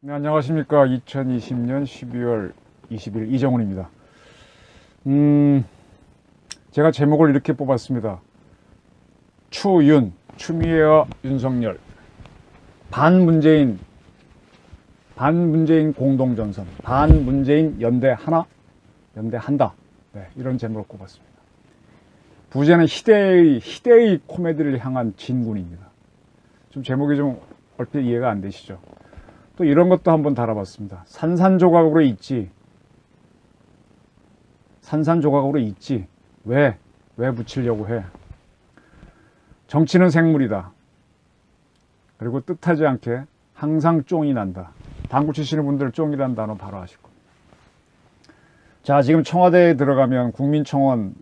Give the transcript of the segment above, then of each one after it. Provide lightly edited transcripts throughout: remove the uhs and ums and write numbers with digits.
네, 안녕하십니까. 2020년 12월 20일 이정훈입니다. 제가 제목을 이렇게 뽑았습니다. 추윤, 추미애와 윤석열 반문재인 공동전선, 반문재인 연대하나? 연대한다. 네, 이런 제목을 꼽았습니다. 부제는 희대의 코미디를 향한 진군입니다. 좀 제목이 좀 얼핏 이해가 안 되시죠? 또 이런 것도 한번 달아봤습니다. 산산조각으로 있지. 산산조각으로 있지. 왜 붙이려고 해? 정치는 생물이다. 그리고 뜻하지 않게 항상 쫑이 난다. 당구 치시는 분들 쫑이라는 단어 바로 아실 겁니다. 자, 지금 청와대에 들어가면 국민청원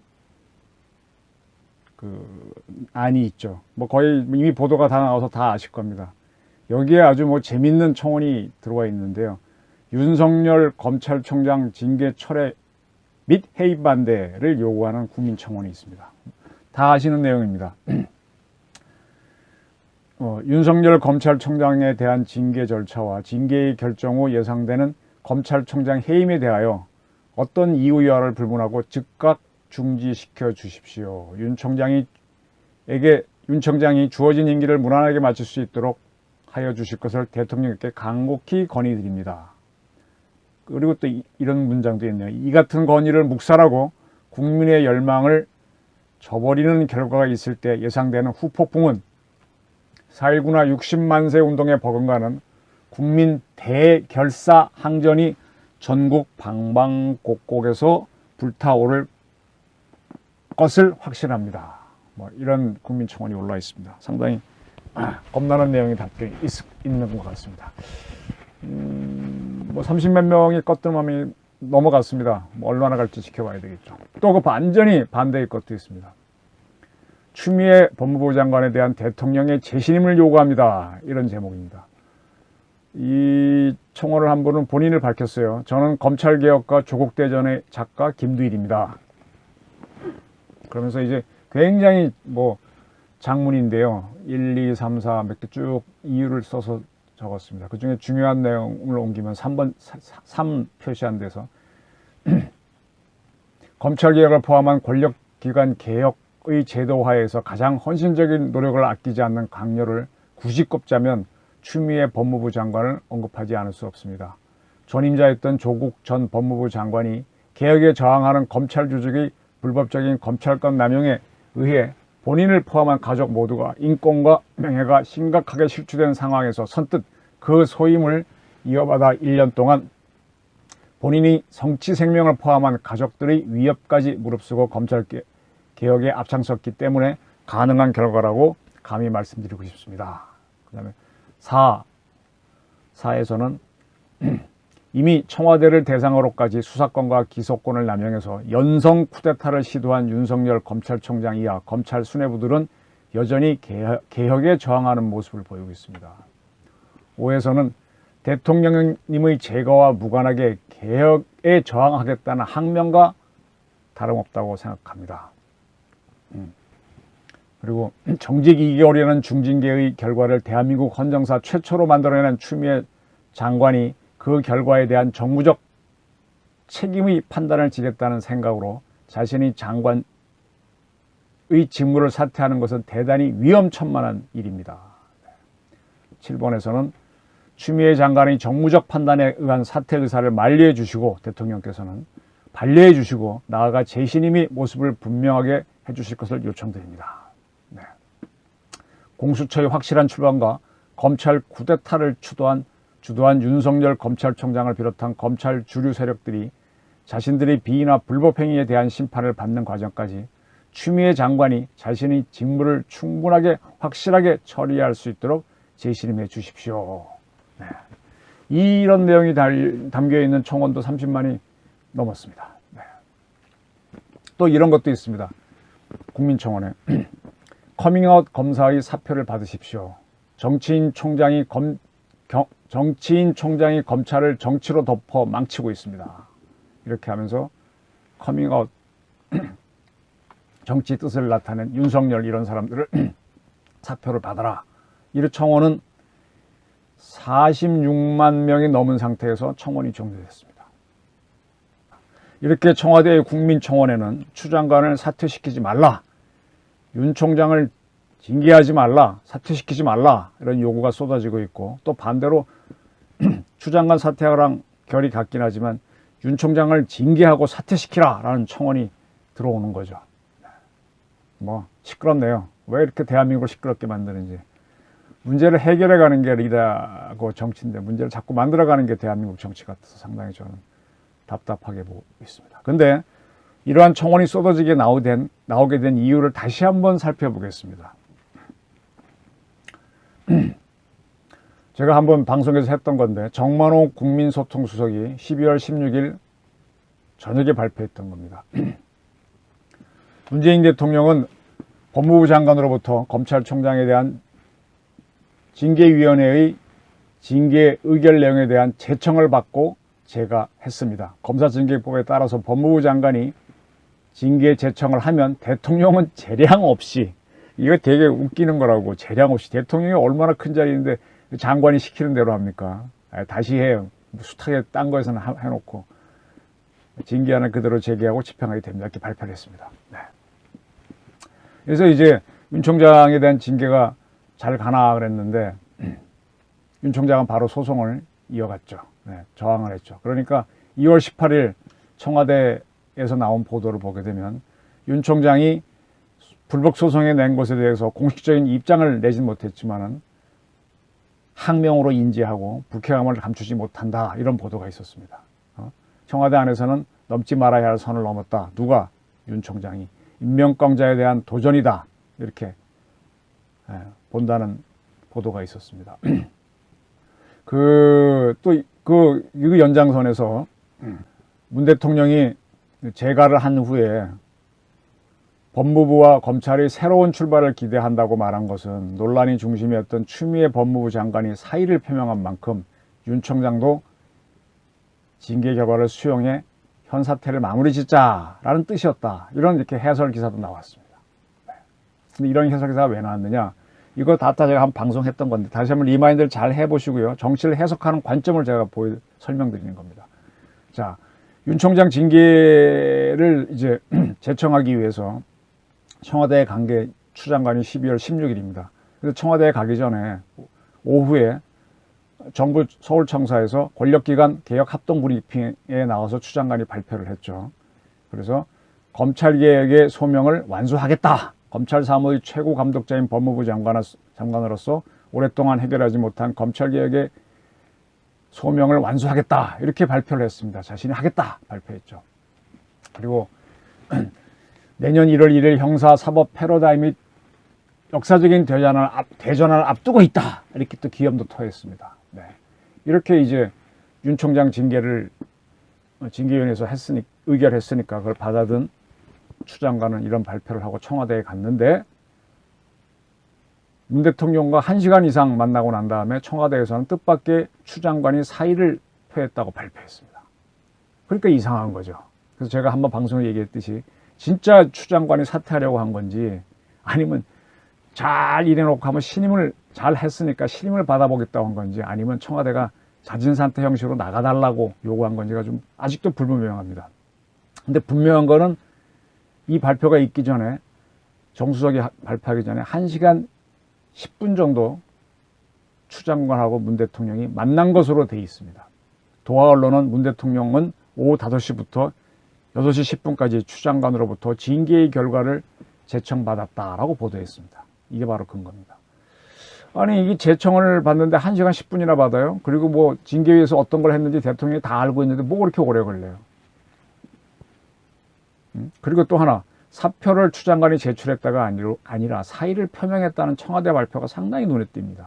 안이 있죠. 뭐 거의 이미 보도가 다 나와서 다 아실 겁니다. 여기에 아주 재밌는 청원이 들어와 있는데요. 윤석열 검찰총장 징계 철회 및 해임 반대를 요구하는 국민청원이 있습니다. 다 아시는 내용입니다. 윤석열 검찰총장에 대한 징계 절차와 징계의 결정 후 예상되는 검찰총장 해임에 대하여 어떤 이유여하를 불문하고 즉각 중지시켜 주십시오. 윤 총장이 주어진 임기를 무난하게 마칠 수 있도록 하여 주실 것을 대통령께 간곡히 건의드립니다. 그리고 또 이런 문장도 있네요. 이 같은 건의를 묵살하고 국민의 열망을 저버리는 결과가 있을 때 예상되는 후폭풍은 4.19나 60만 세 운동에 버금가는 국민 대결사 항전이 전국 방방곡곡에서 불타오를 것을 확신합니다. 이런 국민청원이 올라와 있습니다. 상당히 겁나는 내용이 담겨 있는 것 같습니다. 30몇 명이 꺼뜸함이 넘어갔습니다. 얼마나 갈지 지켜봐야 되겠죠. 또 완전히 반대의 것도 있습니다. 추미애 법무부 장관에 대한 대통령의 재신임을 요구합니다. 이런 제목입니다. 이 청원을 한 분은 본인을 밝혔어요. 저는 검찰개혁과 조국대전의 작가 김두일입니다. 그러면서 이제 굉장히 장문인데요. 1, 2, 3, 4 몇 개 쭉 이유를 써서 적었습니다. 그 중에 중요한 내용을 옮기면 3 표시한 데서 검찰개혁을 포함한 권력기관 개혁의 제도화에서 가장 헌신적인 노력을 아끼지 않는 강요를 굳이 꼽자면 추미애 법무부 장관을 언급하지 않을 수 없습니다. 전임자였던 조국 전 법무부 장관이 개혁에 저항하는 검찰 조직의 불법적인 검찰권 남용에 의해 본인을 포함한 가족 모두가 인권과 명예가 심각하게 실추된 상황에서 선뜻 그 소임을 이어받아 1년 동안 본인이 정치 생명을 포함한 가족들의 위협까지 무릅쓰고 검찰 개혁에 앞장섰기 때문에 가능한 결과라고 감히 말씀드리고 싶습니다. 그 다음에 4에서는 이미 청와대를 대상으로까지 수사권과 기소권을 남용해서 연성 쿠데타를 시도한 윤석열 검찰총장 이하 검찰 수뇌부들은 여전히 개혁에 저항하는 모습을 보이고 있습니다. 5에서는 대통령님의 제거와 무관하게 개혁에 저항하겠다는 항명과 다름없다고 생각합니다. 그리고 정직 2개월이라는 중징계의 결과를 대한민국 헌정사 최초로 만들어낸 추미애 장관이 그 결과에 대한 정무적 책임의 판단을 지겠다는 생각으로 자신이 장관의 직무를 사퇴하는 것은 대단히 위험천만한 일입니다. 7번에서는 추미애 장관의 정무적 판단에 의한 사퇴 의사를 만류해 주시고 대통령께서는 반려해 주시고 나아가 재신임의 모습을 분명하게 해주실 것을 요청드립니다. 공수처의 확실한 출범과 검찰 쿠데타를 주도한 윤석열 검찰총장을 비롯한 검찰 주류 세력들이 자신들의 비위나 불법 행위에 대한 심판을 받는 과정까지 추미애 장관이 자신의 직무를 충분하게 확실하게 처리할 수 있도록 재신임해 주십시오. 이런 내용이 담겨있는 청원도 30만이 넘었습니다. 또 이런 것도 있습니다. 국민청원에 커밍아웃 검사의 사표를 받으십시오. 정치인 총장이 검찰을 정치로 덮어 망치고 있습니다. 이렇게 하면서 커밍아웃 정치 뜻을 나타낸 윤석열 이런 사람들을 사표를 받아라. 이 청원은 46만 명이 넘은 상태에서 청원이 종료됐습니다. 이렇게 청와대의 국민청원에는 추 장관을 사퇴시키지 말라, 윤 총장을 징계하지 말라, 사퇴시키지 말라 이런 요구가 쏟아지고 있고, 또 반대로 추 장관 사퇴하랑 결이 같긴 하지만 윤 총장을 징계하고 사퇴시키라 라는 청원이 들어오는 거죠. 뭐 시끄럽네요. 왜 이렇게 대한민국을 시끄럽게 만드는지. 문제를 해결해 가는 게 리더고 정치인데 문제를 자꾸 만들어가는 게 대한민국 정치 같아서 상당히 저는 답답하게 보고 있습니다. 근데 이러한 청원이 쏟아지게 나오게 된 이유를 다시 한번 살펴보겠습니다. 제가 한번 방송에서 했던 건데, 정만호 국민소통수석이 12월 16일 저녁에 발표했던 겁니다. 문재인 대통령은 법무부 장관으로부터 검찰총장에 대한 징계위원회의 징계 의결 내용에 대한 제청을 받고 제가 했습니다. 검사징계법에 따라서 법무부 장관이 징계 제청을 하면 대통령은 재량 없이, 이거 되게 웃기는 거라고, 재량 없이. 대통령이 얼마나 큰 자리인데 장관이 시키는 대로 합니까? 다시 해요. 숱하게 딴 거에서는 해놓고 징계안을 그대로 제기하고 집행하게 됩니다. 이렇게 발표를 했습니다. 네. 그래서 이제 윤 총장에 대한 징계가 잘 가나 그랬는데 윤 총장은 바로 소송을 이어갔죠. 네, 저항을 했죠. 그러니까 2월 18일 청와대에서 나온 보도를 보게 되면 윤 총장이 불복 소송에 낸 것에 대해서 공식적인 입장을 내진 못했지만은 항명으로 인지하고 불쾌감을 감추지 못한다, 이런 보도가 있었습니다. 청와대 안에서는 넘지 말아야 할 선을 넘었다. 누가? 윤 총장이. 임명권자에 대한 도전이다, 이렇게 본다는 보도가 있었습니다. 그 연장선에서 문 대통령이 재가를 한 후에 법무부와 검찰이 새로운 출발을 기대한다고 말한 것은 논란이 중심이었던 추미애 법무부 장관이 사의를 표명한 만큼 윤 총장도 징계 결과를 수용해 현 사태를 마무리 짓자라는 뜻이었다, 이런 이렇게 해설 기사도 나왔습니다. 근데 이런 해설 기사가 왜 나왔느냐, 이거 다 제가 한번 방송했던 건데 다시 한번 리마인드를 잘 해보시고요. 정치를 해석하는 관점을 제가 설명드리는 겁니다. 자, 윤 총장 징계를 이제 제청하기 위해서 청와대에 간 게 추 장관이 12월 16일입니다. 그래서 청와대에 가기 전에 오후에 정부 서울청사에서 권력기관 개혁 합동 브리핑에 나와서 추 장관이 발표를 했죠. 그래서 검찰개혁의 소명을 완수하겠다. 검찰 사무의 최고 감독자인 법무부 장관으로서 오랫동안 해결하지 못한 검찰개혁의 소명을 완수하겠다, 이렇게 발표를 했습니다. 자신이 하겠다 발표했죠. 그리고 내년 1월 1일 형사사법 패러다임 및 역사적인 대전환을 앞두고 있다, 이렇게 또 기염도 토했습니다. 네. 이렇게 이제 윤 총장 징계위원회에서 의결했으니까 그걸 받아든 추 장관은 이런 발표를 하고 청와대에 갔는데, 문 대통령과 1시간 이상 만나고 난 다음에 청와대에서는 뜻밖의 추 장관이 사의를 표했다고 발표했습니다. 그러니까 이상한 거죠. 그래서 제가 한번 방송에 얘기했듯이 진짜 추 장관이 사퇴하려고 한 건지, 아니면 잘 일해놓고 하면 신임을 잘 했으니까 신임을 받아보겠다고 한 건지, 아니면 청와대가 자진사퇴 형식으로 나가달라고 요구한 건지가 좀 아직도 불분명합니다. 근데 분명한 거는 이 발표가 있기 전에, 정수석이 발표하기 전에 1시간 10분 정도 추 장관하고 문 대통령이 만난 것으로 되어 있습니다. 도하 언론은 문 대통령은 오후 5시부터 6시 10분까지 추 장관으로부터 징계의 결과를 제청받았다라고 보도했습니다. 이게 바로 근거입니다. 아니, 이 제청을 받는데 1시간 10분이나 받아요? 그리고 뭐 징계위에서 어떤 걸 했는지 대통령이 다 알고 있는데 뭐 그렇게 오래 걸려요? 그리고 또 하나, 사표를 추 장관이 제출했다가 아니라 사의를 표명했다는 청와대 발표가 상당히 눈에 띕니다.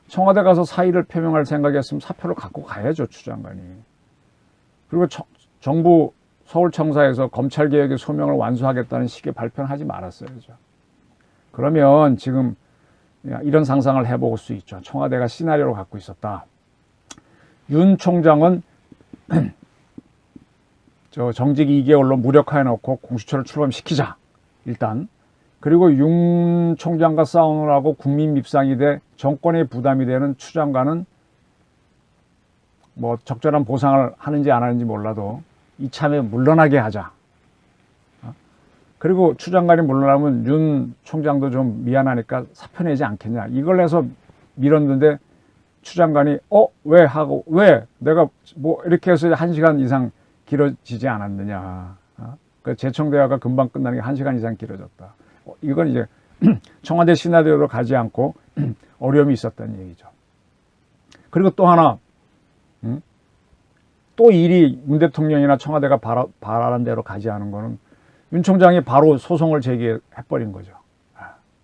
청와대 가서 사의를 표명할 생각이었으면 사표를 갖고 가야죠, 추 장관이. 그리고 정부 서울청사에서 검찰개혁의 소명을 완수하겠다는 식의 발표는 하지 말았어야죠. 그러면 지금 이런 상상을 해볼 수 있죠. 청와대가 시나리오를 갖고 있었다. 윤 총장은 저 정직 2개월로 무력화해 놓고 공수처를 출범시키자 일단. 그리고 윤 총장과 싸우느라고 국민 밉상이 돼 정권의 부담이 되는 추 장관은 뭐 적절한 보상을 하는지 안 하는지 몰라도 이참에 물러나게 하자. 그리고 추 장관이 물러나면 윤 총장도 좀 미안하니까 사표 내지 않겠냐. 이걸 해서 밀었는데 추 장관이 왜 하고 왜 내가 뭐 이렇게 해서 1시간 이상 길어지지 않았느냐. 그 재청대화가 금방 끝나는 게 1시간 이상 길어졌다. 이건 이제 청와대 신하대로 가지 않고 어려움이 있었다는 얘기죠. 그리고 또 하나 또 일이 문 대통령이나 청와대가 바라는 대로 가지 않은 거는 윤 총장이 바로 소송을 제기해버린 거죠.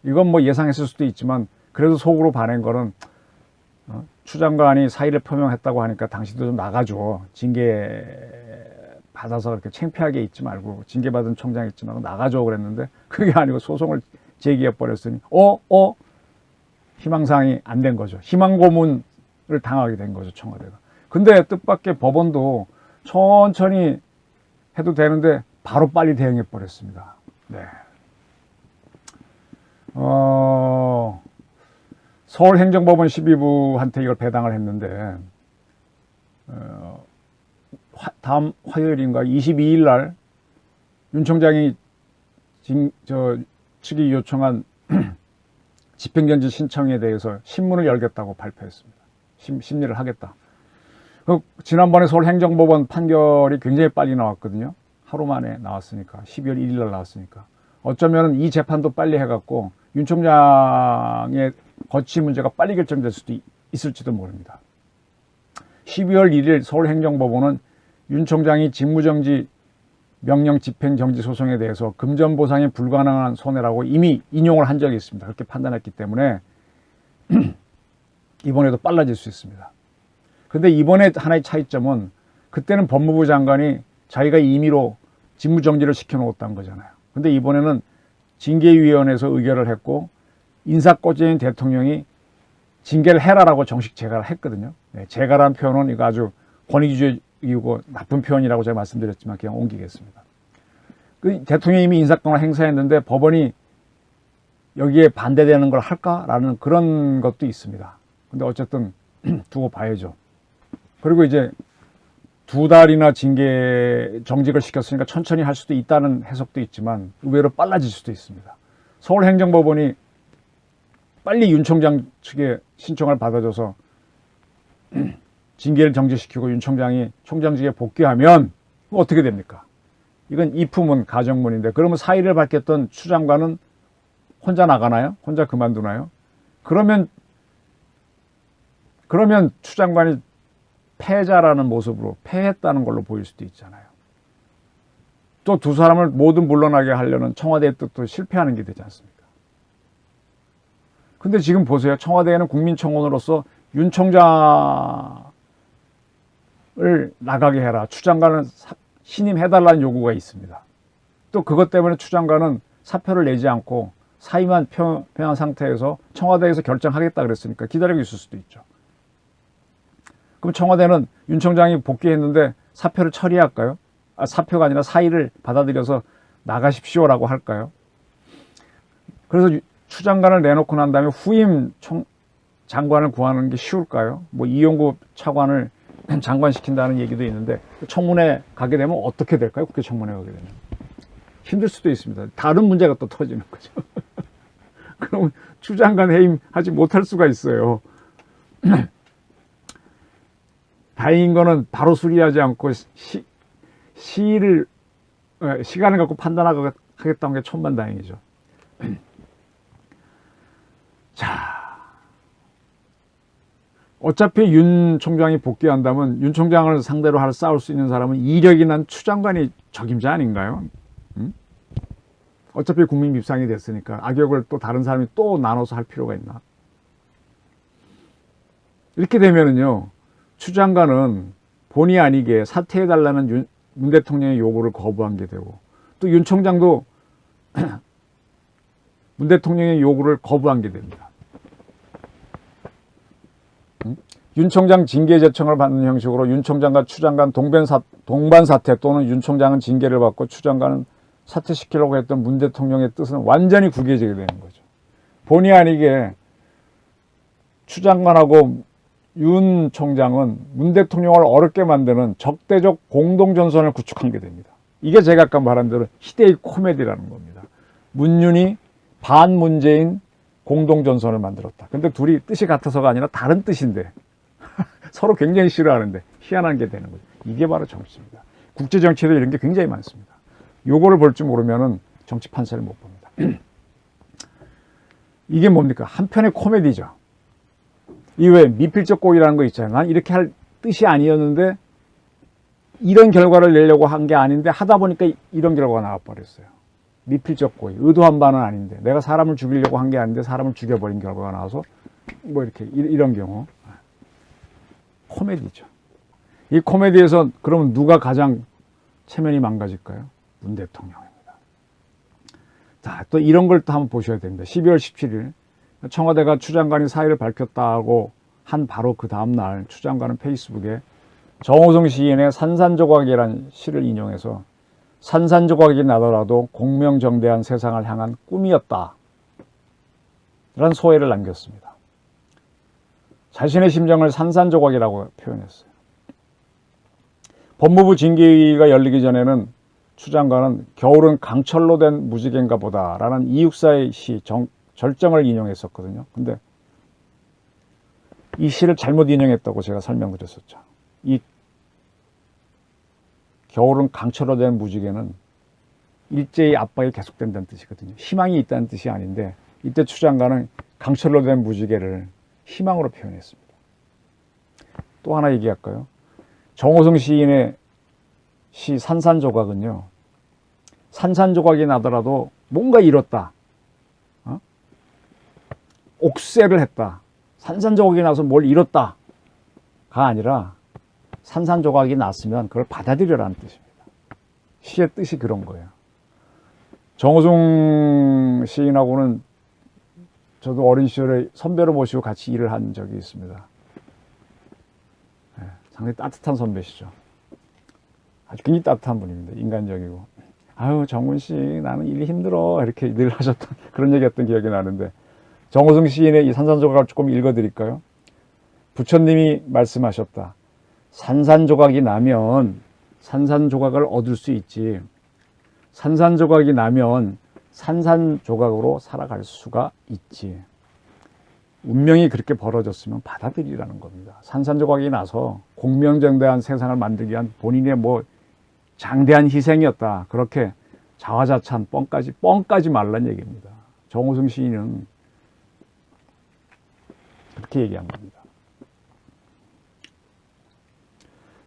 이건 뭐 예상했을 수도 있지만 그래도 속으로 반한 거는 추 장관이 사의를 표명했다고 하니까 당신도 좀 나가줘. 징계 받아서 그렇게 창피하게 있지 말고 징계받은 총장 있지 말고 나가줘 그랬는데 그게 아니고 소송을 제기해버렸으니 희망사항이 안 된 거죠. 희망 고문을 당하게 된 거죠, 청와대가. 근데 뜻밖의 법원도 천천히 해도 되는데 바로 빨리 대응해 버렸습니다. 네. 서울행정법원 12부한테 이걸 배당을 했는데 다음 화요일인가 22일 날 윤 총장이 측이 요청한 집행정지 신청에 대해서 신문을 열겠다고 발표했습니다. 심리를 하겠다. 지난번에 서울행정법원 판결이 굉장히 빨리 나왔거든요. 하루 만에 나왔으니까 12월 1일 날 나왔으니까 어쩌면 이 재판도 빨리 해갖고 윤 총장의 거취 문제가 빨리 결정될 수도 있을지도 모릅니다. 12월 1일 서울행정법원은 윤 총장이 직무정지 명령 집행정지 소송에 대해서 금전보상이 불가능한 손해라고 이미 인용을 한 적이 있습니다. 그렇게 판단했기 때문에 이번에도 빨라질 수 있습니다. 근데 이번에 하나의 차이점은 그때는 법무부 장관이 자기가 임의로 직무정지를 시켜놓았다는 거잖아요. 근데 이번에는 징계위원회에서 의결을 했고 인사권자인 대통령이 징계를 해라라고 정식 재가를 했거든요. 네, 재가라는 표현은 이거 아주 권위주의이고 나쁜 표현이라고 제가 말씀드렸지만 그냥 옮기겠습니다. 그 대통령이 이미 인사권을 행사했는데 법원이 여기에 반대되는 걸 할까라는 그런 것도 있습니다. 근데 어쨌든 두고 봐야죠. 그리고 이제 2달이나 정직을 시켰으니까 천천히 할 수도 있다는 해석도 있지만 의외로 빨라질 수도 있습니다. 서울행정법원이 빨리 윤 총장 측에 신청을 받아줘서 징계를 정지시키고 윤 총장이 총장직에 복귀하면 어떻게 됩니까? 이건 이품은 가정문인데 그러면 사의를 밝혔던 추 장관은 혼자 나가나요? 혼자 그만두나요? 그러면 추 장관이 패자라는 모습으로 패했다는 걸로 보일 수도 있잖아요. 또 두 사람을 모두 물러나게 하려는 청와대의 뜻도 실패하는 게 되지 않습니까? 근데 지금 보세요. 청와대에는 국민청원으로서 윤 총장을 나가게 해라. 추 장관을 신임해달라는 요구가 있습니다. 또 그것 때문에 추 장관은 사표를 내지 않고 사의만 표명한 상태에서 청와대에서 결정하겠다 그랬으니까 기다리고 있을 수도 있죠. 그럼 청와대는 윤 총장이 복귀했는데 사표를 처리할까요? 사표가 아니라 사의를 받아들여서 나가십시오라고 할까요? 그래서 추 장관을 내놓고 난 다음에 후임 장관을 구하는 게 쉬울까요? 뭐 이용구 차관을 장관시킨다는 얘기도 있는데 청문회 가게 되면 어떻게 될까요? 국회 청문회 가게 되면 힘들 수도 있습니다. 다른 문제가 또 터지는 거죠. 그럼 추 장관 해임하지 못할 수가 있어요. 다행인 거는 바로 수리하지 않고 시간을 갖고 판단하겠다는 게 천만다행이죠. 자, 어차피 윤 총장이 복귀한다면 윤 총장을 상대로 싸울 수 있는 사람은 이력이 난 추 장관이 적임자 아닌가요? 어차피 국민 밉상이 됐으니까 악역을 또 다른 사람이 또 나눠서 할 필요가 있나? 이렇게 되면은요, 추 장관은 본의 아니게 사퇴해달라는 문 대통령의 요구를 거부한 게 되고 또 윤 총장도 문 대통령의 요구를 거부한 게 됩니다. 윤 총장 징계 제청을 받는 형식으로 윤 총장과 추 장관 동반 사퇴 또는 윤 총장은 징계를 받고 추 장관은 사퇴시키려고 했던 문 대통령의 뜻은 완전히 구겨지게 되는 거죠. 본의 아니게 추 장관하고 윤 총장은 문 대통령을 어렵게 만드는 적대적 공동전선을 구축한 게 됩니다. 이게 제가 아까 말한 대로 희대의 코미디라는 겁니다. 문윤이 반문재인 공동전선을 만들었다. 근데 둘이 뜻이 같아서가 아니라 다른 뜻인데 서로 굉장히 싫어하는데 희한한 게 되는 거죠. 이게 바로 정치입니다. 국제정치에도 이런 게 굉장히 많습니다. 요거를 볼 줄 모르면 정치 판세를 못 봅니다. 이게 뭡니까? 한편의 코미디죠. 이외에 미필적 고의라는 거 있잖아요. 난 이렇게 할 뜻이 아니었는데 이런 결과를 내려고 한 게 아닌데 하다 보니까 이런 결과가 나와버렸어요. 미필적 고의, 의도한 바는 아닌데 내가 사람을 죽이려고 한 게 아닌데 사람을 죽여버린 결과가 나와서 뭐 이렇게 이런 경우 코미디죠. 이 코미디에서 그러면 누가 가장 체면이 망가질까요? 문 대통령입니다. 자, 또 이런 걸 또 한번 보셔야 됩니다. 12월 17일 청와대가 추 장관이 사의를 밝혔다고 한 바로 그 다음날 추 장관은 페이스북에 정호성 시인의 산산조각이라는 시를 인용해서 산산조각이 나더라도 공명정대한 세상을 향한 꿈이었다 라는 소회를 남겼습니다. 자신의 심정을 산산조각이라고 표현했어요. 법무부 징계위가 열리기 전에는 추 장관은 겨울은 강철로 된 무지개인가 보다 라는 이육사의 시 절정을 인용했었거든요. 근데 이 시를 잘못 인용했다고 제가 설명드렸었죠. 이 겨울은 강철로 된 무지개는 일제히 압박이 계속된다는 뜻이거든요. 희망이 있다는 뜻이 아닌데 이때 추 장관은 강철로 된 무지개를 희망으로 표현했습니다. 또 하나 얘기할까요? 정호성 시인의 시 산산조각은요. 산산조각이 나더라도 뭔가 이뤘다. 옥새를 했다. 산산조각이 나서 뭘 이뤘다가 아니라 산산조각이 났으면 그걸 받아들여라는 뜻입니다. 시의 뜻이 그런 거예요. 정호성 시인하고는 저도 어린 시절에 선배로 모시고 같이 일을 한 적이 있습니다. 상당히 따뜻한 선배시죠. 아주 굉장히 따뜻한 분입니다. 인간적이고. 아유, 정훈 씨, 나는 일이 힘들어. 이렇게 늘 하셨던 그런 얘기 했던 기억이 나는데 정호성 시인의 이 산산조각을 조금 읽어드릴까요? 부처님이 말씀하셨다. 산산조각이 나면 산산조각을 얻을 수 있지. 산산조각이 나면 산산조각으로 살아갈 수가 있지. 운명이 그렇게 벌어졌으면 받아들이라는 겁니다. 산산조각이 나서 공명정대한 세상을 만들기 위한 본인의 뭐 장대한 희생이었다. 그렇게 자화자찬 뻥까지 말란 얘기입니다. 정호성 시인은 그렇게 얘기한 겁니다.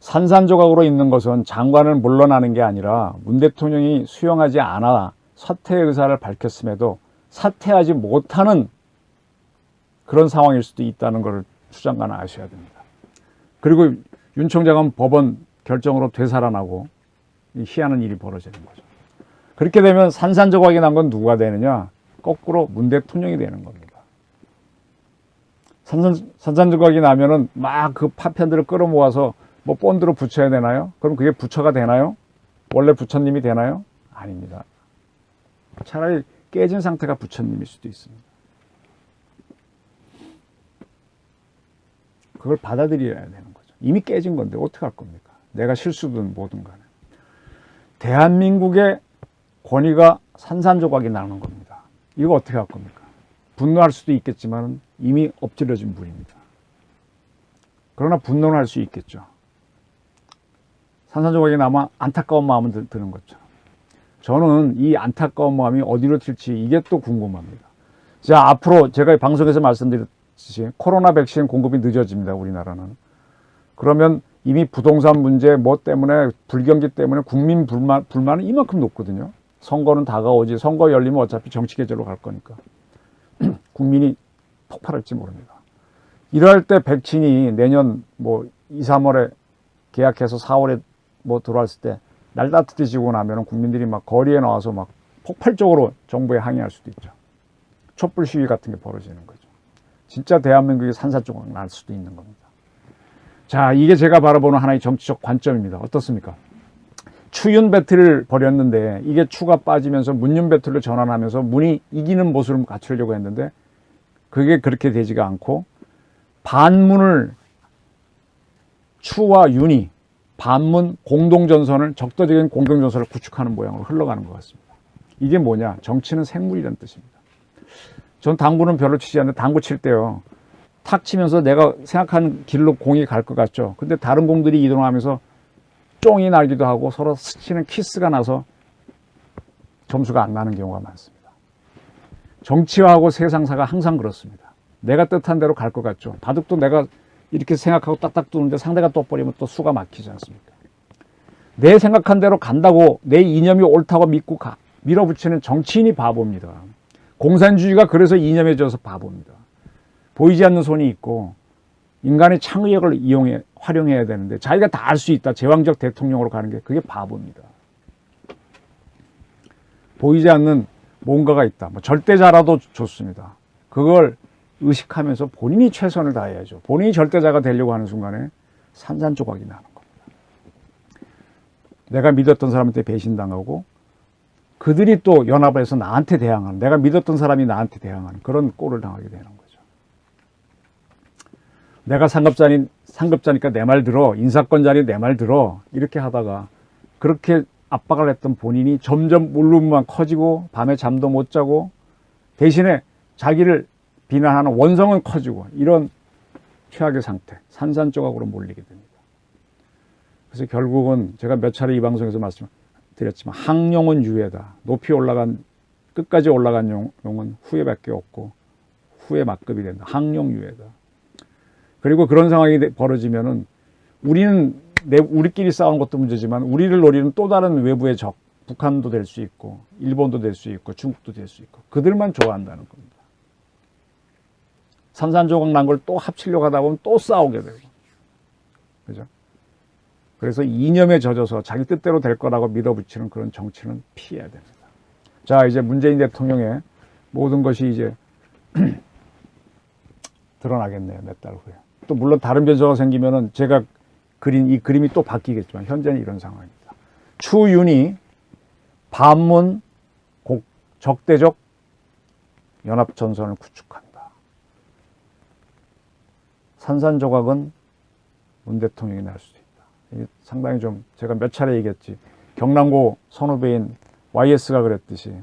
산산조각으로 있는 것은 장관을 물러나는 게 아니라 문 대통령이 수용하지 않아 사퇴 의사를 밝혔음에도 사퇴하지 못하는 그런 상황일 수도 있다는 것을 추 장관은 아셔야 됩니다. 그리고 윤 총장은 법원 결정으로 되살아나고 희한한 일이 벌어지는 거죠. 그렇게 되면 산산조각이 난 건 누가 되느냐? 거꾸로 문 대통령이 되는 겁니다. 산산조각이 나면은 막 그 파편들을 끌어모아서 뭐 본드로 붙여야 되나요? 그럼 그게 부처가 되나요? 원래 부처님이 되나요? 아닙니다. 차라리 깨진 상태가 부처님일 수도 있습니다. 그걸 받아들여야 되는 거죠. 이미 깨진 건데 어떻게 할 겁니까? 내가 실수든 뭐든 간에. 대한민국의 권위가 산산조각이 나는 겁니다. 이거 어떻게 할 겁니까? 분노할 수도 있겠지만 이미 엎질러진 분입니다. 그러나 분노는 할 수 있겠죠. 산산조각이 나면 안타까운 마음은 드는 거죠. 저는 이 안타까운 마음이 어디로 튈지 이게 또 궁금합니다. 자, 앞으로 제가 방송에서 말씀드렸듯이 코로나 백신 공급이 늦어집니다. 우리나라는. 그러면 이미 부동산 문제 뭐 때문에 불경기 때문에 국민 불만은 이만큼 높거든요. 선거는 다가오지. 선거 열리면 어차피 정치 계절로 갈 거니까. 국민이 폭발할지 모릅니다. 이럴 때 백신이 내년 뭐 2, 3월에 계약해서 4월에 뭐 들어왔을 때 날 따뜻해지고 나면 국민들이 막 거리에 나와서 막 폭발적으로 정부에 항의할 수도 있죠. 촛불 시위 같은 게 벌어지는 거죠. 진짜 대한민국이 산산조각 날 수도 있는 겁니다. 자, 이게 제가 바라보는 하나의 정치적 관점입니다. 어떻습니까? 추윤 배틀을 벌였는데 이게 추가 빠지면서 문윤 배틀로 전환하면서 문이 이기는 모습을 갖추려고 했는데 그게 그렇게 되지가 않고 반문을 추와 윤이 반문 공동전선을 적도적인 공동전선을 구축하는 모양으로 흘러가는 것 같습니다. 이게 뭐냐? 정치는 생물이라는 뜻입니다. 전 당구는 별로 치지 않는데 당구 칠 때요. 탁 치면서 내가 생각하는 길로 공이 갈 것 같죠. 근데 다른 공들이 이동하면서 쫑이 날기도 하고 서로 스치는 키스가 나서 점수가 안 나는 경우가 많습니다. 정치하고 세상사가 항상 그렇습니다. 내가 뜻한 대로 갈 것 같죠. 바둑도 내가 이렇게 생각하고 딱딱 두는데 상대가 떠버리면 또 수가 막히지 않습니까? 내 생각한 대로 간다고 내 이념이 옳다고 믿고 밀어붙이는 정치인이 바보입니다. 공산주의가 그래서 이념에 져서 바보입니다. 보이지 않는 손이 있고 인간의 창의력을 활용해야 되는데 자기가 다 알 수 있다. 제왕적 대통령으로 가는 게 그게 바보입니다. 보이지 않는 뭔가가 있다. 뭐 절대자라도 좋습니다. 그걸 의식하면서 본인이 최선을 다해야죠. 본인이 절대자가 되려고 하는 순간에 산산조각이 나는 겁니다. 내가 믿었던 사람한테 배신당하고 그들이 또 연합해서 나한테 대항하는, 내가 믿었던 사람이 나한테 대항하는 그런 꼴을 당하게 되는 거죠. 내가 상급자니까 내 말 들어, 인사권자니 내 말 들어, 이렇게 하다가 그렇게 압박을 했던 본인이 점점 울음만 커지고 밤에 잠도 못 자고 대신에 자기를 비난하는 원성은 커지고 이런 최악의 상태, 산산조각으로 몰리게 됩니다. 그래서 결국은 제가 몇 차례 이 방송에서 말씀드렸지만 항용은 유해다. 높이 올라간, 끝까지 올라간 용은 후회밖에 없고 후회 막급이 된다. 항용 유해다. 그리고 그런 상황이 벌어지면은 우리끼리 싸우는 것도 문제지만 우리를 노리는 또 다른 외부의 적, 북한도 될 수 있고 일본도 될 수 있고 중국도 될 수 있고 그들만 좋아한다는 겁니다. 산산조각 난 걸 또 합치려고 하다 보면 또 싸우게 되고, 그죠? 그래서 이념에 젖어서 자기 뜻대로 될 거라고 밀어붙이는 그런 정치는 피해야 됩니다. 자, 이제 문재인 대통령의 모든 것이 이제 드러나겠네요. 몇 달 후에. 또 물론 다른 변수가 생기면은 제가 그린 이 그림이 또 바뀌겠지만 현재는 이런 상황입니다. 추윤이 반문 적대적 연합전선을 구축한다. 산산조각은 문 대통령이 날 수도 있다. 이게 상당히 좀 제가 몇 차례 얘기했지. 경남고 선후배인 YS가 그랬듯이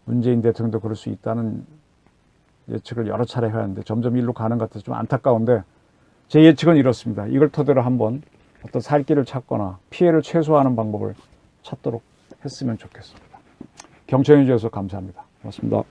문재인 대통령도 그럴 수 있다는 예측을 여러 차례 해왔는데 점점 일로 가는 것 같아서 좀 안타까운데 제 예측은 이렇습니다. 이걸 토대로 한번 어떤 살 길을 찾거나 피해를 최소화하는 방법을 찾도록 했으면 좋겠습니다. 경청해 주셔서 감사합니다. 고맙습니다.